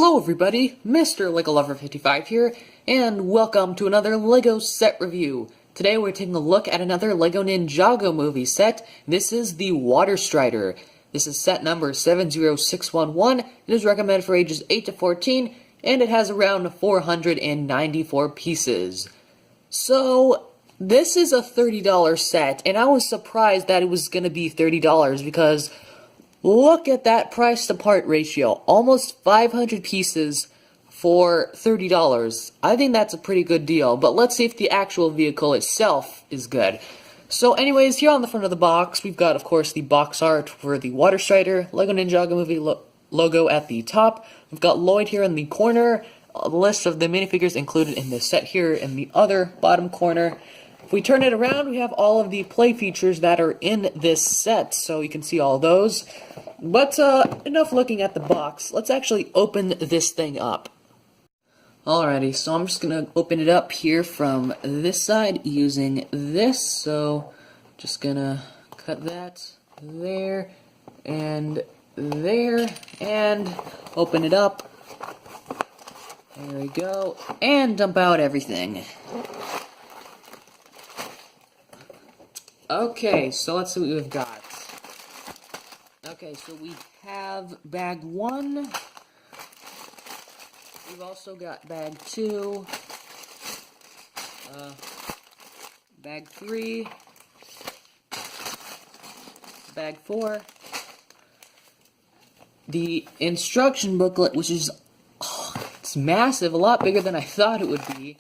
Hello everybody, Mr. LEGO Lover 55 here, and welcome to another LEGO set review. Today we're taking a look at another LEGO Ninjago movie set. This is the Water Strider. This is set number 70611. It is recommended for ages 8 to 14, and it has around 494 pieces. So, this is a $30 set, and I was surprised that it was going to be $30 because look at that price to part ratio. Almost 500 pieces for $30. I think that's a pretty good deal, but let's see if the actual vehicle itself is good. So anyways, here on the front of the box, we've got, of course, the box art for the Water Strider, LEGO Ninjago movie logo at the top. We've got Lloyd here in the corner, a list of the minifigures included in this set here in the other bottom corner. If we turn it around, we have all of the play features that are in this set, so you can see all those. But enough looking at the box. Let's actually open this thing up. Alrighty, so I'm just gonna open it up here from this side using this. So just gonna cut that there and open it up. There we go, and dump out everything. Okay, so let's see what we've got. Okay, so we have bag 1. We've also got bag 2. Bag 3. Bag 4. The instruction booklet, which is it's massive, a lot bigger than I thought it would be.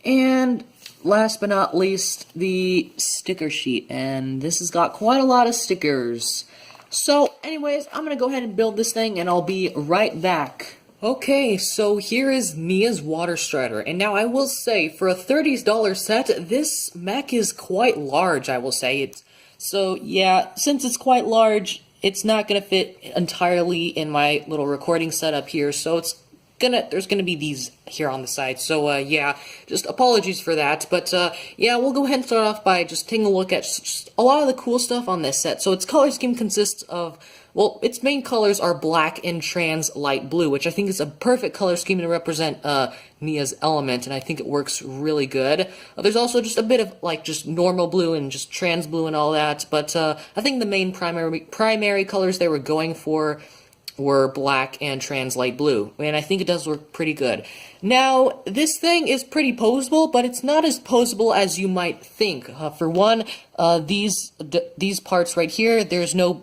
And last but not least, the sticker sheet, and this has got quite a lot of stickers. So, anyways, I'm gonna go ahead and build this thing, and I'll be right back. Okay, so here is Mia's Water Strider, and now I will say, for a $30 set, this mech is quite large, I will say. So, yeah, since it's quite large, it's not gonna fit entirely in my little recording setup here, so there's gonna be these here on the side, so yeah, just apologies for that, but yeah, we'll go ahead and start off by just taking a look at just a lot of the cool stuff on this set. So its color scheme consists of, well, its main colors are black and trans light blue, which I think is a perfect color scheme to represent Mia's element, and I think it works really good. There's also just a bit of, like, just normal blue and just trans blue and all that, but I think the main primary colors they were going for were black and trans light blue, and I think it does work pretty good. Now, this thing is pretty posable, but it's not as posable as you might think. For one, these parts right here, there is no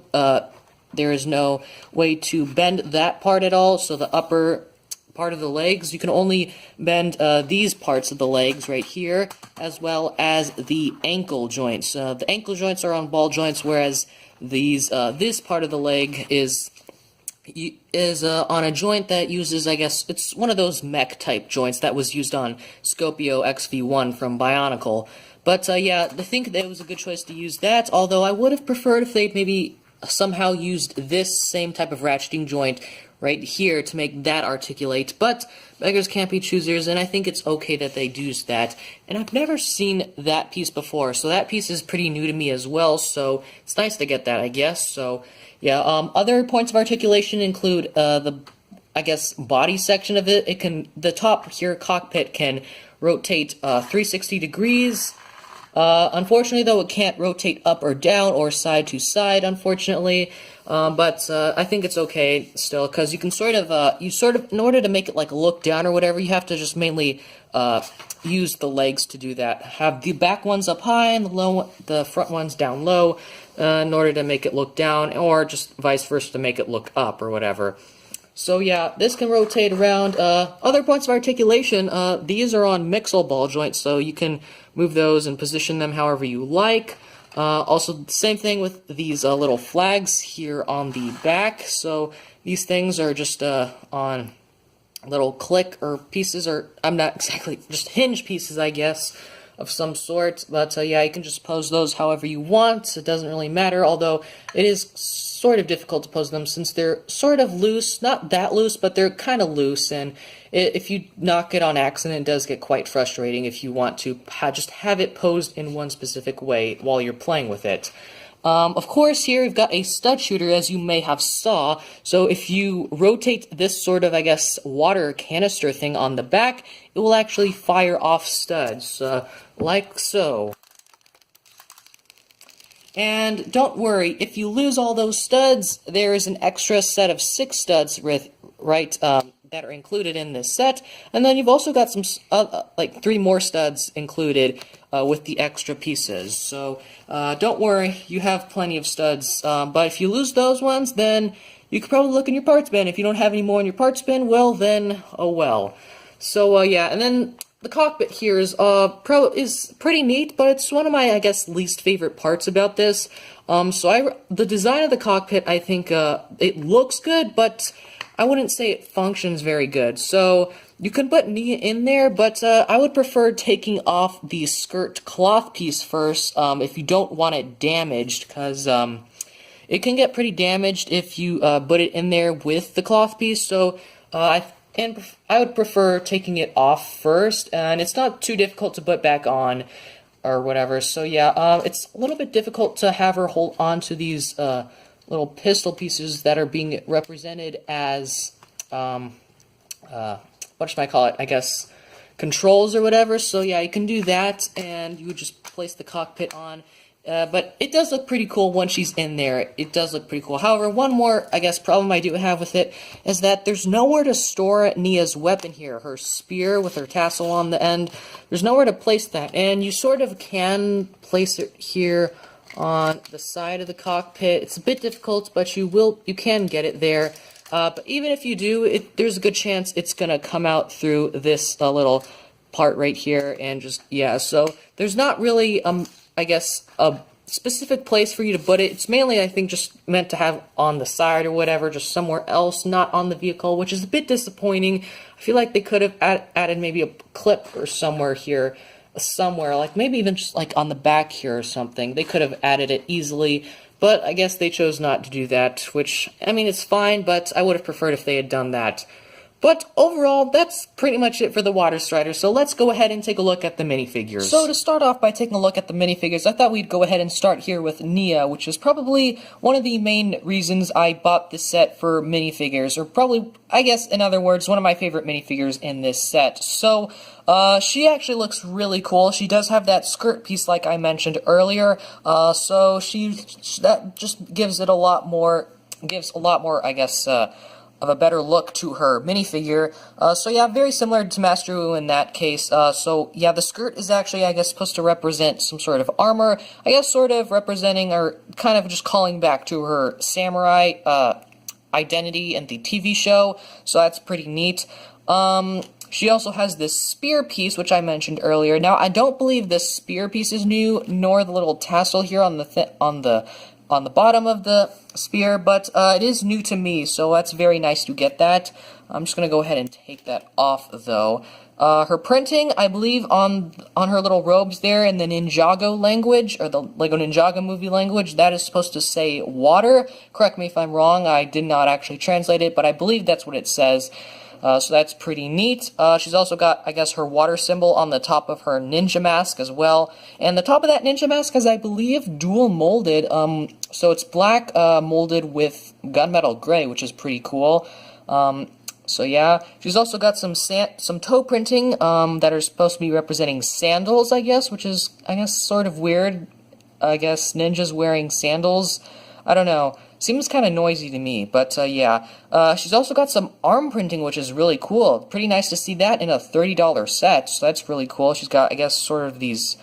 way to bend that part at all, so the upper part of the legs, you can only bend these parts of the legs right here, as well as the ankle joints. The ankle joints are on ball joints, whereas this part of the leg is on a joint that uses, I guess, it's one of those mech type joints that was used on Scopio XV1 from Bionicle. But yeah, I think that it was a good choice to use that, although I would have preferred if they'd maybe somehow used this same type of ratcheting joint right here to make that articulate, but beggars can't be choosers, and I think it's okay that they use that. And I've never seen that piece before, so that piece is pretty new to me as well, so it's nice to get that, I guess. So yeah, other points of articulation include the, I guess, body section of it. The top here, cockpit, can rotate 360 degrees. Unfortunately, though, it can't rotate up or down or side to side, unfortunately. But I think it's okay still, because you can sort of, in order to make it like look down or whatever, you have to just mainly use the legs to do that. Have the back ones up high and the front ones down low, in order to make it look down, or just vice versa to make it look up or whatever. So yeah, this can rotate around. Other points of articulation, these are on mixel ball joints, so you can move those and position them however you like. Also, the same thing with these little flags here on the back. So these things are just on little click or pieces, or I'm not exactly, just hinge pieces, I guess, of some sort. But yeah, you can just pose those however you want. It doesn't really matter, although it is sort of difficult to pose them since they're sort of loose. Not that loose, but they're kind of loose, and if you knock it on accident, it does get quite frustrating if you want to just have it posed in one specific way while you're playing with it. Of course, here we've got a stud shooter, as you may have saw. So if you rotate this sort of, I guess, water canister thing on the back, it will actually fire off studs, like so. And don't worry, if you lose all those studs, there is an extra set of 6 studs that are included in this set, and then you've also got some like 3 more studs included with the extra pieces. So don't worry, you have plenty of studs. But if you lose those ones, then you could probably look in your parts bin. If you don't have any more in your parts bin, well then, oh well. So yeah, and then the cockpit here is pretty neat, but it's one of my, I guess, least favorite parts about this. The design of the cockpit, I think it looks good, but I wouldn't say it functions very good. So you can put Nia in there, but I would prefer taking off the skirt cloth piece first if you don't want it damaged, because it can get pretty damaged if you put it in there with the cloth piece. So I would prefer taking it off first, and it's not too difficult to put back on or whatever. So yeah, it's a little bit difficult to have her hold on to these little pistol pieces that are being represented as, what should I call it, I guess, controls or whatever. So yeah, you can do that, and you would just place the cockpit on. But it does look pretty cool once she's in there. It does look pretty cool. However, one more, I guess, problem I do have with it is that there's nowhere to store Nia's weapon here. Her spear with her tassel on the end. There's nowhere to place that. And you sort of can place it here on the side of the cockpit. It's a bit difficult, but you can get it there. But even if you do, there's a good chance it's gonna come out through this little part right here, and just, yeah, so there's not really, I guess, a specific place for you to put it. It's mainly, I think, just meant to have on the side or whatever, just somewhere else, not on the vehicle, which is a bit disappointing. I feel like they could have added maybe a clip or somewhere here, like maybe even just like on the back here or something. They could have added it easily, but I guess they chose not to do that, which, I mean, it's fine, but I would have preferred if they had done that. But overall, that's pretty much it for the Water Strider, so let's go ahead and take a look at the minifigures. So to start off by taking a look at the minifigures, I thought we'd go ahead and start here with Nia, which is probably one of the main reasons I bought this set for minifigures, or probably, I guess, in other words, one of my favorite minifigures in this set. So, she actually looks really cool. She does have that skirt piece like I mentioned earlier, so that just gives a lot more, I guess, of a better look to her minifigure. So yeah, very similar to Master Wu in that case. So yeah, the skirt is actually, I guess, supposed to represent some sort of armor. I guess sort of representing, or kind of just calling back to her samurai identity in the TV show. So that's pretty neat. She also has this spear piece, which I mentioned earlier. Now, I don't believe this spear piece is new, nor the little tassel here on the bottom of the spear, but it is new to me, so that's very nice to get that. I'm just going to go ahead and take that off, though. Her printing, I believe, on her little robes there in the Ninjago language, or the Lego Ninjago movie language, that is supposed to say water. Correct me if I'm wrong, I did not actually translate it, but I believe that's what it says. So that's pretty neat. She's also got, I guess, her water symbol on the top of her ninja mask as well. And the top of that ninja mask is, I believe, dual molded. So it's black molded with gunmetal gray, which is pretty cool. So yeah, she's also got some toe printing that are supposed to be representing sandals, I guess, which is, I guess, sort of weird. I guess ninjas wearing sandals. I don't know. Seems kind of noisy to me, but yeah. She's also got some arm printing, which is really cool. Pretty nice to see that in a $30 set, so that's really cool. She's got, I guess, sort of these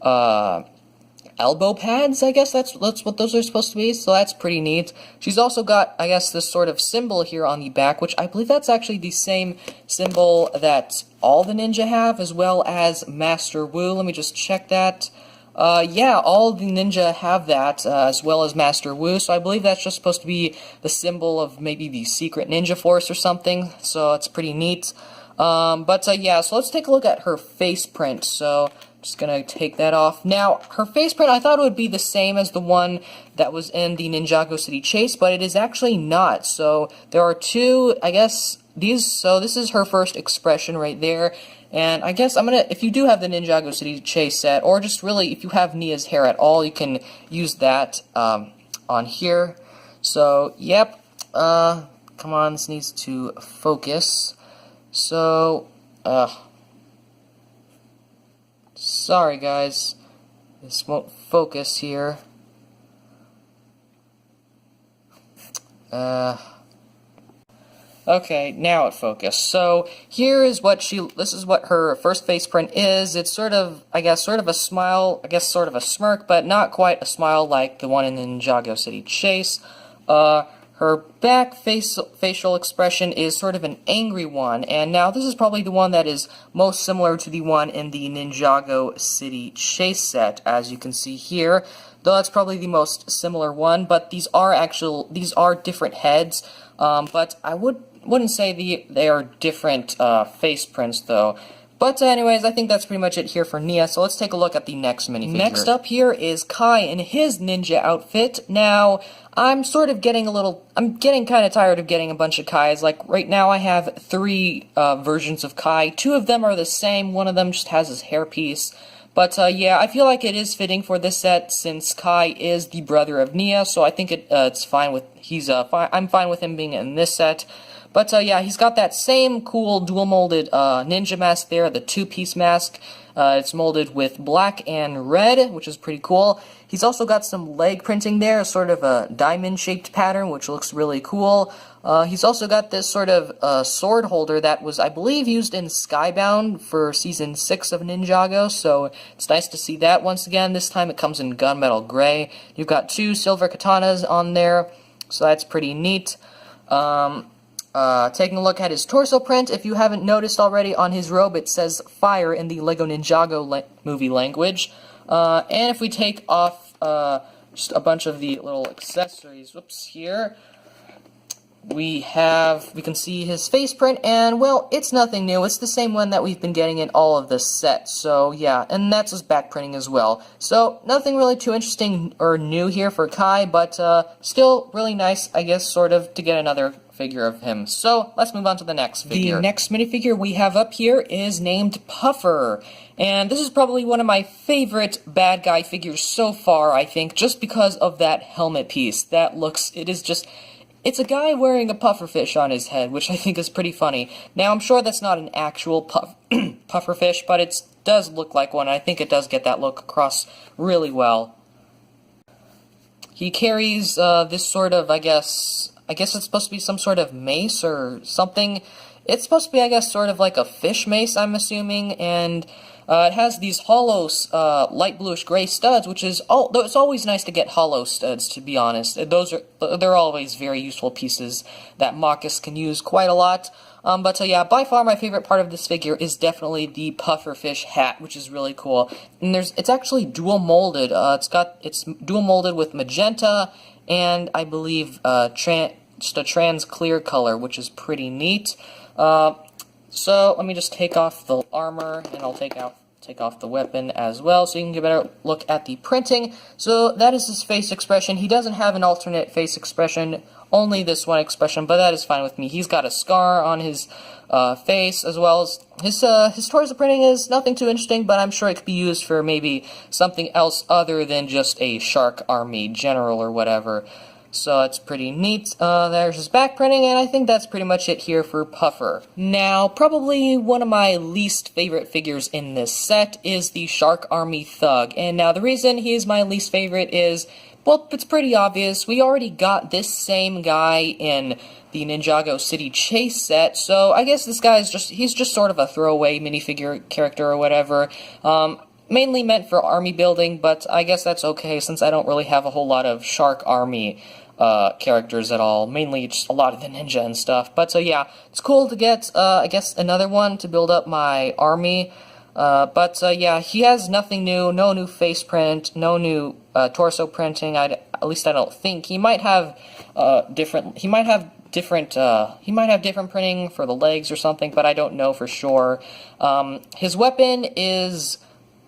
elbow pads, I guess that's what those are supposed to be, so that's pretty neat. She's also got, I guess, this sort of symbol here on the back, which I believe that's actually the same symbol that all the ninja have, as well as Master Wu. Let me just check that. Yeah, all the ninja have that, as well as Master Wu, so I believe that's just supposed to be the symbol of maybe the secret ninja force or something, so it's pretty neat. Yeah, so let's take a look at her face print. So just gonna take that off. Now, her face print, I thought it would be the same as the one that was in the Ninjago City Chase, but it is actually not. So there are two, I guess, So this is her first expression right there. And I guess if you do have the Ninjago City Chase set, or just really, if you have Nia's hair at all, you can use that on here. So, yep, come on, this needs to focus. So, sorry guys, this won't focus here. Okay, now it focused. So here is this is what her first face print is. It's sort of, I guess, sort of a smile, I guess sort of a smirk, but not quite a smile like the one in the Ninjago City Chase. Her back facial expression is sort of an angry one, and now this is probably the one that is most similar to the one in the Ninjago City Chase set, as you can see here. Though that's probably the most similar one, but these are different heads. But I wouldn't say they are different face prints though. But anyways, I think that's pretty much it here for Nia, so let's take a look at the next minifigure. Next up here is Kai in his ninja outfit. Now, I'm getting kind of tired of getting a bunch of Kais. Like, right now I have 3 versions of Kai. 2 of them are the same, one of them just has his hairpiece. But yeah, I feel like it is fitting for this set since Kai is the brother of Nia, so I think it's fine with, I'm fine with him being in this set. But yeah, he's got that same cool dual-molded ninja mask there, the 2-piece mask. It's molded with black and red, which is pretty cool. He's also got some leg printing there, sort of a diamond-shaped pattern, which looks really cool. He's also got this sort of sword holder that was, I believe, used in Skybound for Season 6 of Ninjago, so it's nice to see that once again. This time it comes in gunmetal gray. You've got 2 silver katanas on there, so that's pretty neat. Taking a look at his torso print, if you haven't noticed already, on his robe it says fire in the Lego Ninjago movie language. And if we take off just a bunch of the little accessories, here, we can see his face print, and well, it's nothing new. It's the same one that we've been getting in all of the sets, so yeah, and that's his back printing as well. So, nothing really too interesting or new here for Kai, but still really nice, I guess, sort of, to get another figure of him. So, let's move on to the next figure. The next minifigure we have up here is named Puffer, and this is probably one of my favorite bad guy figures so far, I think, just because of that helmet piece. It's a guy wearing a pufferfish on his head, which I think is pretty funny. Now, I'm sure that's not an actual pufferfish, but it does look like one, and I think it does get that look across really well. He carries this sort of, I guess it's supposed to be some sort of mace or something. It's supposed to be, I guess, sort of like a fish mace, I'm assuming, and it has these hollow, light bluish gray studs, which is, it's always nice to get hollow studs, to be honest. They're always very useful pieces that Marcus can use quite a lot. But yeah, by far my favorite part of this figure is definitely the pufferfish hat, which is really cool. And it's actually dual molded. It's dual molded with magenta and I believe just a trans clear color, which is pretty neat. So let me just take off the armor, and I'll take off the weapon as well, so you can get a better look at the printing. So that is his face expression. He doesn't have an alternate face expression, only this one expression, but that is fine with me. He's got a scar on his face, as well as his torso printing is nothing too interesting, but I'm sure it could be used for maybe something else other than just a shark army general or whatever. So it's pretty neat. There's his back printing, and I think that's pretty much it here for Puffer. Now, probably one of my least favorite figures in this set is the Shark Army Thug. And now the reason he is my least favorite is, well, it's pretty obvious. We already got this same guy in the Ninjago City Chase set, so I guess this guy he's just sort of a throwaway minifigure character or whatever. Mainly meant for army building, but I guess that's okay since I don't really have a whole lot of Shark Army characters at all. Mainly just a lot of the ninja and stuff. But so yeah, it's cool to get, I guess, another one to build up my army. But yeah, he has nothing new, no new face print, no new torso printing. At least I don't think. He might have different printing for the legs or something, but I don't know for sure. His weapon is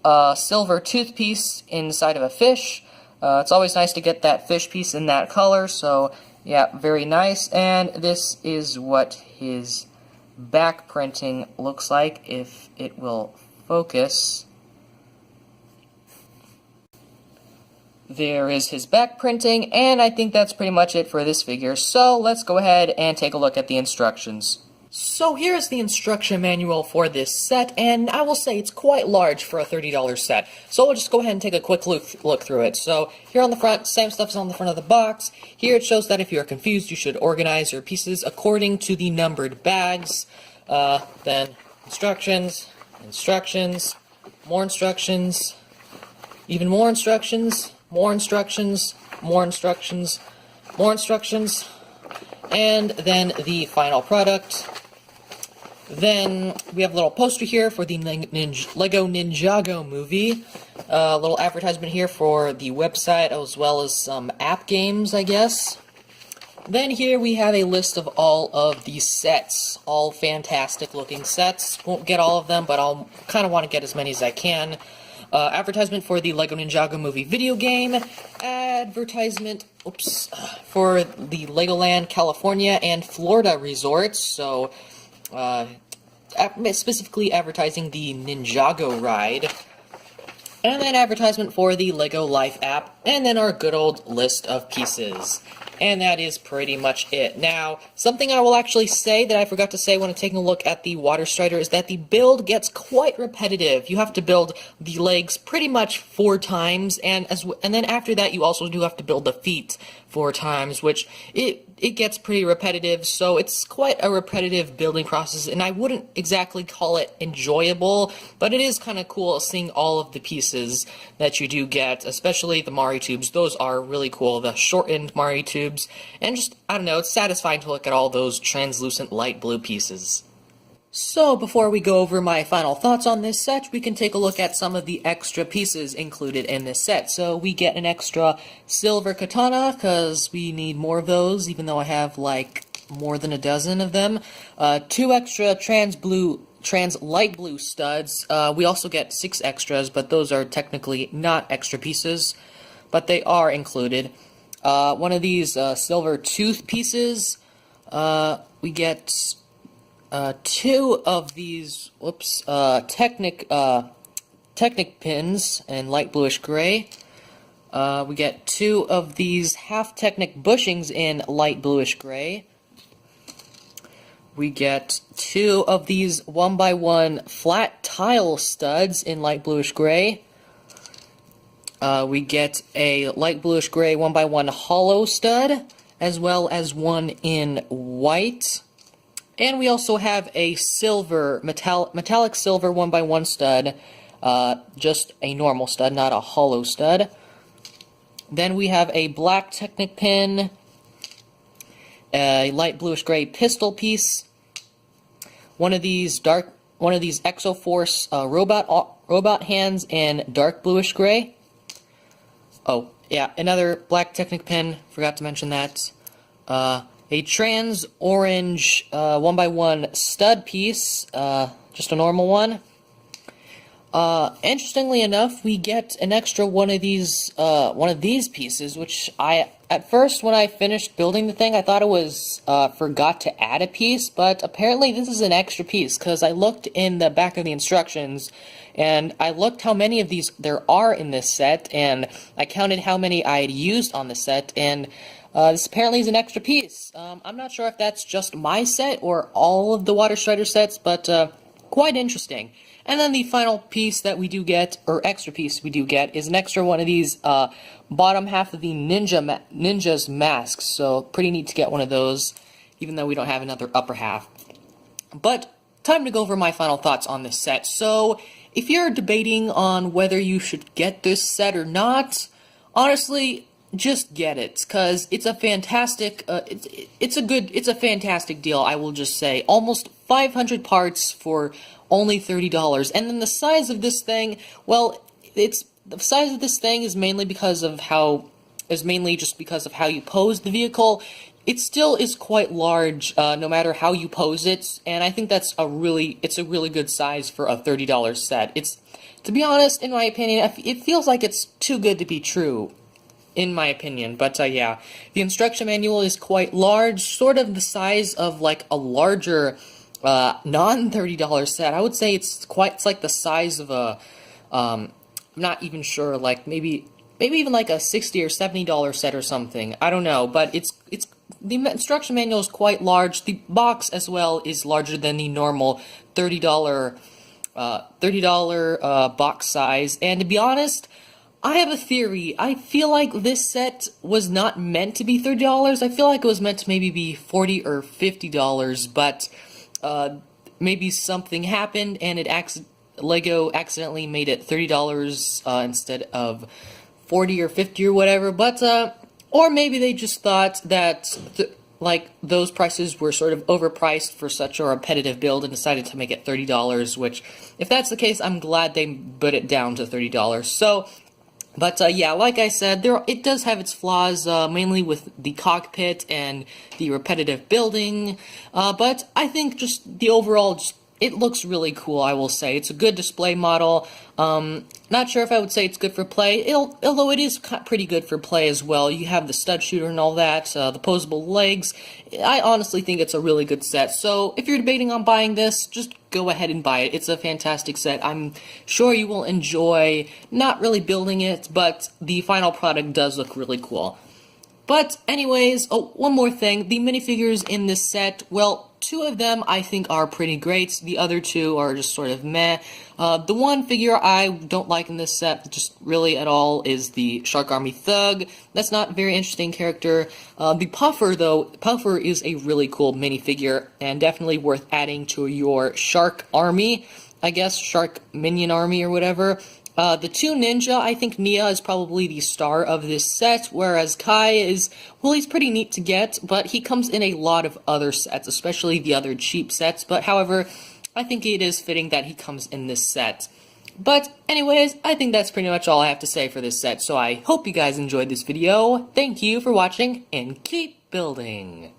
a silver tooth piece inside of a fish. It's always nice to get that fish piece in that color, so yeah, very nice. And this is what his back printing looks like, if it will focus. There is his back printing, and I think that's pretty much it for this figure, so let's go ahead and take a look at the instructions. So here's the instruction manual for this set, and I will say it's quite large for a $30 set. So we'll just go ahead and take a quick look through it. So here on the front, same stuff is on the front of the box. Here it shows that if you're confused, you should organize your pieces according to the numbered bags. Then instructions, instructions, more instructions, even more instructions, more instructions, more instructions, more instructions, and then the final product. Then we have a little poster here for the Lego Ninjago movie. A little advertisement here for the website, as well as some app games, I guess. Then here we have a list of all of these sets. All fantastic looking sets. Won't get all of them, but I'll kind of want to get as many as I can. Advertisement for the Lego Ninjago movie video game. Advertisement, for the Legoland California and Florida resorts. So, specifically advertising the Ninjago ride. And then advertisement for the Lego Life app. And then our good old list of pieces. And that is pretty much it. Now, something I will actually say that I forgot to say when I'm taking a look at the Water Strider is that the build gets quite repetitive. You have to build the legs pretty much 4 times, and then after that you also do have to build the feet 4 times, which it gets pretty repetitive, so it's quite a repetitive building process, and I wouldn't exactly call it enjoyable, but it is kind of cool seeing all of the pieces that you do get, especially the Mari tubes. Those are really cool, the shortened Mari tubes, and just, I don't know, it's satisfying to look at all those translucent light blue pieces. So, before we go over my final thoughts on this set, we can take a look at some of the extra pieces included in this set. So, we get an extra silver katana, because we need more of those, even though I have, like, more than a dozen of them. 2 extra trans light blue studs. We also get 6 extras, but those are technically not extra pieces, but they are included. One of these silver tooth pieces. We get 2 of these, Technic pins in light bluish gray. We get 2 of these half Technic bushings in light bluish gray. We get 2 of these 1x1 flat tile studs in light bluish gray. We get a light bluish gray 1x1 hollow stud, as well as one in white. And we also have a silver, metallic silver 1x1 stud, just a normal stud, not a hollow stud. Then we have a black Technic pin, a light bluish gray pistol piece, one of these Exoforce robot hands in dark bluish gray. Oh, yeah, another black Technic pin, forgot to mention that. A trans orange 1x1 stud piece, just a normal one. Interestingly enough, we get an extra one of these pieces, which at first when I finished building the thing, I thought it was forgot to add a piece, but apparently this is an extra piece, because I looked in the back of the instructions, and I looked how many of these there are in this set, and I counted how many I had used on the set, and this apparently is an extra piece. I'm not sure if that's just my set or all of the Water Strider sets, but quite interesting. And then the final piece that we do get, or extra piece we do get, is an extra one of these bottom half of the Ninja's masks. So pretty neat to get one of those, even though we don't have another upper half. But time to go over my final thoughts on this set. So if you're debating on whether you should get this set or not, honestly, just get it, because it's a fantastic, it's a fantastic deal, I will just say. Almost 500 parts for only $30, and then the size of this thing, well, the size of this thing is mainly just because of how you pose the vehicle. It still is quite large, no matter how you pose it, and I think it's a really good size for a $30 set. To be honest, in my opinion, it feels like it's too good to be true, in my opinion, but yeah, the instruction manual is quite large, sort of the size of like a larger non-$30 set. I would say it's like the size of a, I'm not even sure, like maybe even like a $60 or $70 set or something. I don't know, but the instruction manual is quite large. The box as well is larger than the normal $30 box size. And to be honest, I have a theory. I feel like this set was not meant to be $30. I feel like it was meant to maybe be $40 or $50, but maybe something happened and Lego accidentally made it $30 instead of 40 or 50 or whatever. But or maybe they just thought that like those prices were sort of overpriced for such a repetitive build and decided to make it $30, which if that's the case, I'm glad they put it down to $30. So, but yeah, like I said, it does have its flaws, mainly with the cockpit and the repetitive building, but I think just the overall, it looks really cool, I will say. It's a good display model. Not sure if I would say it's good for play, although it is pretty good for play as well. You have the stud shooter and all that, the posable legs. I honestly think it's a really good set. So if you're debating on buying this, just go ahead and buy it. It's a fantastic set. I'm sure you will enjoy not really building it, but the final product does look really cool. But anyways, oh, one more thing. The minifigures in this set, well, 2 of them I think are pretty great. The other 2 are just sort of meh. The one figure I don't like in this set, just really at all, is the Shark Army Thug. That's not a very interesting character. The Puffer, though, Puffer is a really cool minifigure, and definitely worth adding to your Shark Army, I guess, Shark Minion Army or whatever. The 2 Ninja, I think Nia is probably the star of this set, whereas Kai is, well, he's pretty neat to get, but he comes in a lot of other sets, especially the other cheap sets, but however, I think it is fitting that he comes in this set. But anyways, I think that's pretty much all I have to say for this set, so I hope you guys enjoyed this video. Thank you for watching, and keep building!